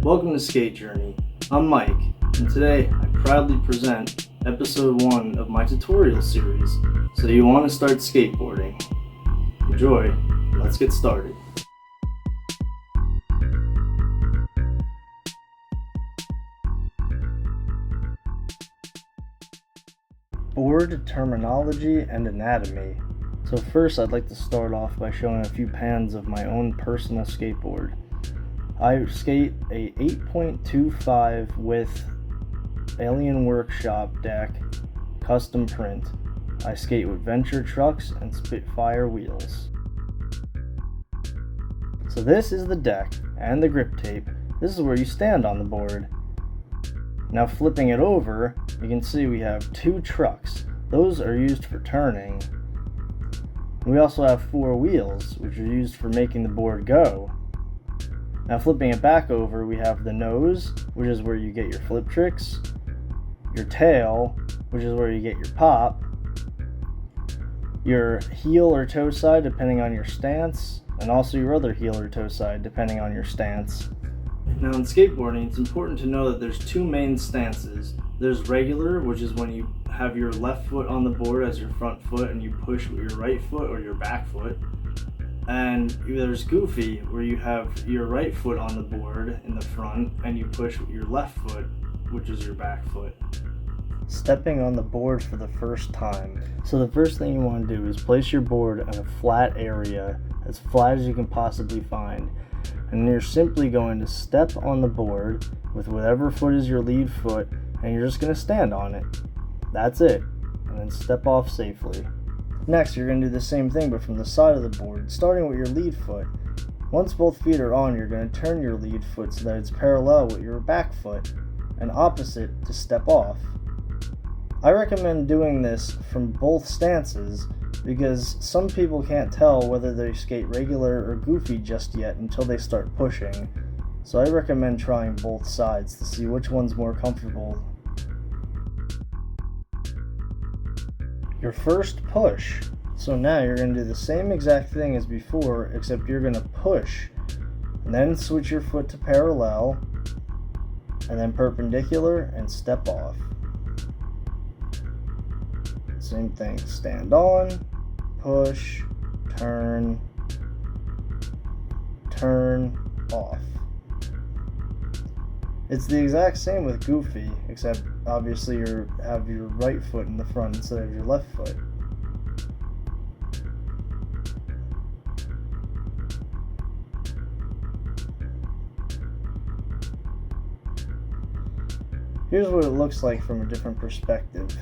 Welcome to Skate Journey. I'm Mike, and today I proudly present episode 1 of my tutorial series, So You Want to Start Skateboarding. Enjoy, let's get started. Board terminology and anatomy. So first I'd like to start off by showing a few pans of my own personal skateboard. I skate a 8.25 width Alien Workshop deck, custom print. I skate with Venture trucks and Spitfire wheels. So this is the deck and the grip tape. This is where you stand on the board. Now flipping it over, you can see we have 2 trucks. Those are used for turning. We also have 4 wheels, which are used for making the board go. Now flipping it back over, we have the nose, which is where you get your flip tricks, your tail, which is where you get your pop, your heel or toe side depending on your stance, and also your other heel or toe side depending on your stance. Now in skateboarding, it's important to know that there's 2 main stances. There's regular, which is when you have your left foot on the board as your front foot and you push with your right foot or your back foot. And there's goofy, where you have your right foot on the board in the front and you push with your left foot, which is your back foot. Stepping on the board for the first time. So the first thing you want to do is place your board in a flat area, as flat as you can possibly find. And you're simply going to step on the board with whatever foot is your lead foot, and you're just going to stand on it. That's it. And then step off safely. Next, you're going to do the same thing, but from the side of the board, starting with your lead foot. Once both feet are on, you're going to turn your lead foot so that it's parallel with your back foot, and opposite to step off. I recommend doing this from both stances because some people can't tell whether they skate regular or goofy just yet until they start pushing. So I recommend trying both sides to see which one's more comfortable. Your first push. So now you're going to do the same exact thing as before, except you're going to push and then switch your foot to parallel and then perpendicular and step off. Same thing, stand on, push, turn, off. It's the exact same with goofy, except obviously you have your right foot in the front instead of your left foot. Here's what it looks like from a different perspective.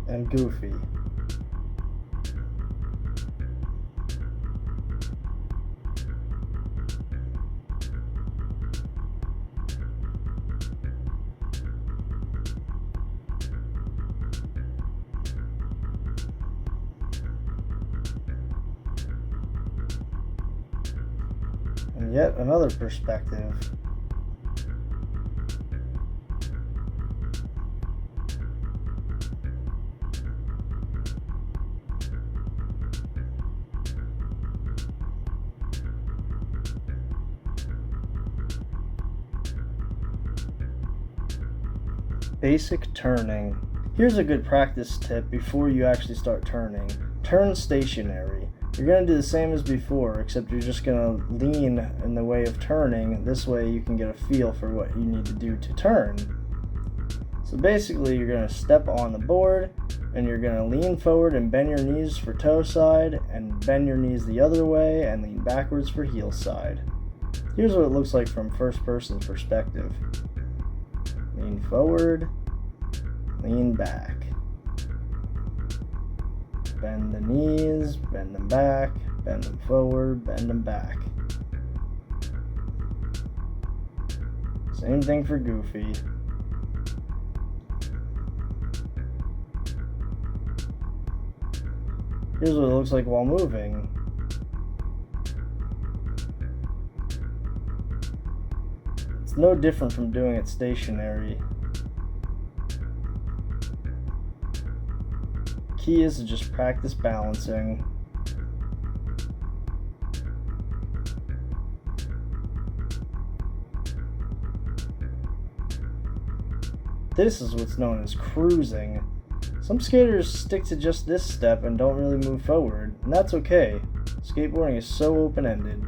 And goofy. And yet another perspective. Basic turning. Here's a good practice tip before you actually start turning. Turn stationary. You're going to do the same as before, except you're just going to lean in the way of turning. This way you can get a feel for what you need to do to turn. So basically you're going to step on the board and you're going to lean forward and bend your knees for toe side and bend your knees the other way and lean backwards for heel side. Here's what it looks like from first person perspective. Lean forward, lean back. Bend the knees, bend them back, bend them forward, bend them back. Same thing for goofy. Here's what it looks like while moving. It's no different from doing it stationary. Key is to just practice balancing. This is what's known as cruising. Some skaters stick to just this step and don't really move forward, and that's okay. Skateboarding is so open-ended.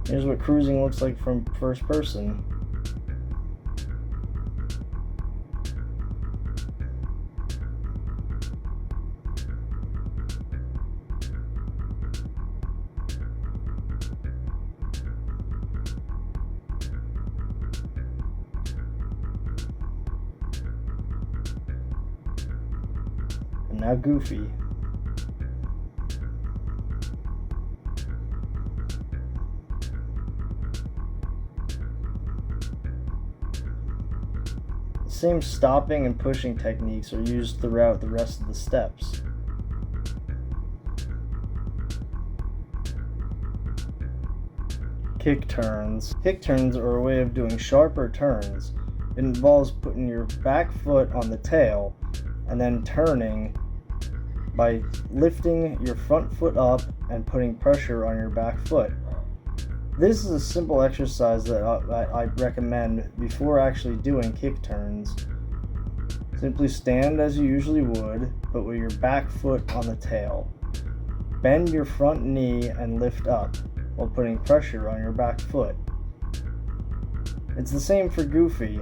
Here's what cruising looks like from first person. And now goofy. The same stopping and pushing techniques are used throughout the rest of the steps. Kick turns. Kick turns are a way of doing sharper turns. It involves putting your back foot on the tail and then turning by lifting your front foot up and putting pressure on your back foot. This is a simple exercise that I recommend before actually doing kick turns. Simply stand as you usually would, but with your back foot on the tail. Bend your front knee and lift up while putting pressure on your back foot. It's the same for goofy.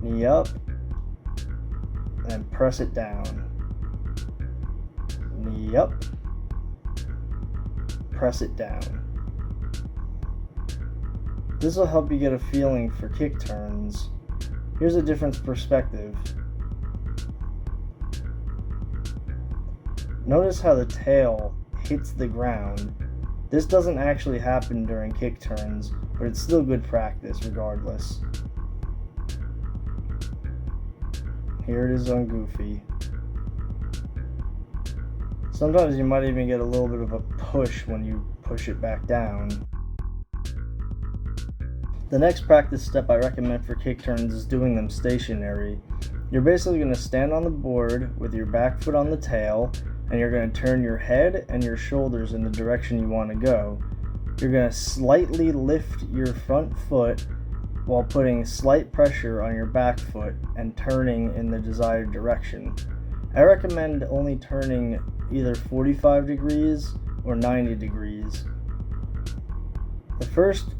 Knee up and press it down. Knee up, press it down. This will help you get a feeling for kick turns. Here's a different perspective. Notice how the tail hits the ground. This doesn't actually happen during kick turns, but it's still good practice regardless. Here it is on goofy. Sometimes you might even get a little bit of a push when you push it back down. The next practice step I recommend for kick turns is doing them stationary. You're basically going to stand on the board with your back foot on the tail, and you're going to turn your head and your shoulders in the direction you want to go. You're going to slightly lift your front foot while putting slight pressure on your back foot and turning in the desired direction. I recommend only turning either 45 degrees or 90 degrees. The first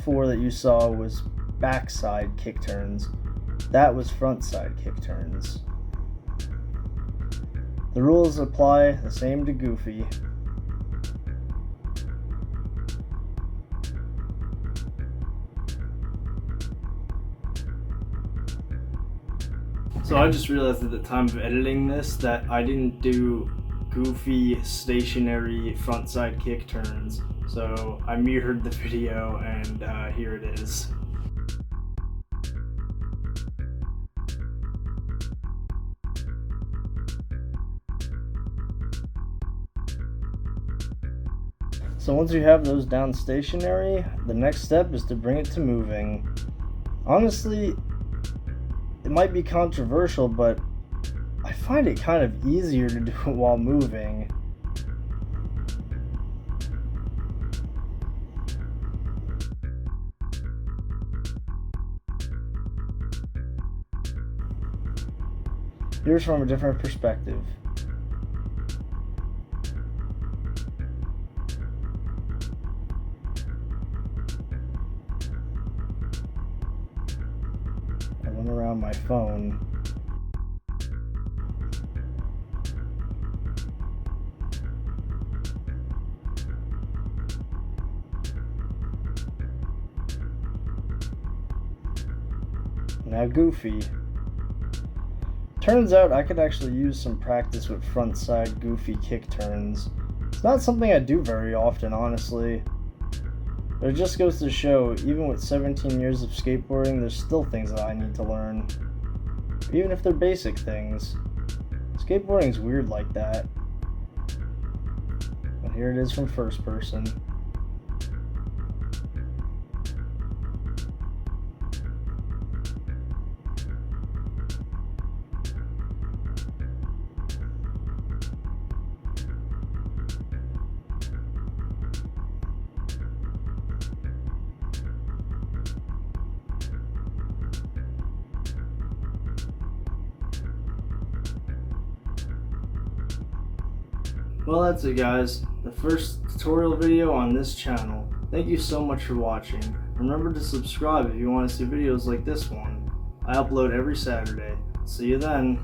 4 that you saw was backside kick turns. That was front side kick turns. The rules apply the same to goofy. So I just realized at the time of editing this that I didn't do goofy stationary front side kick turns. So I mirrored the video and here it is. So once you have those down stationary, the next step is to bring it to moving. Honestly, it might be controversial, but I find it kind of easier to do it while moving. Here's from a different perspective. I went around my phone. Now goofy. Turns out I could actually use some practice with front side goofy kick turns. It's not something I do very often, honestly. But it just goes to show, even with 17 years of skateboarding, there's still things that I need to learn. even if they're basic things. Skateboarding's weird like that. But here it is from first person. Well, that's it, guys. The first tutorial video on this channel. Thank you so much for watching. Remember to subscribe if you want to see videos like this one. I upload every Saturday. See you then.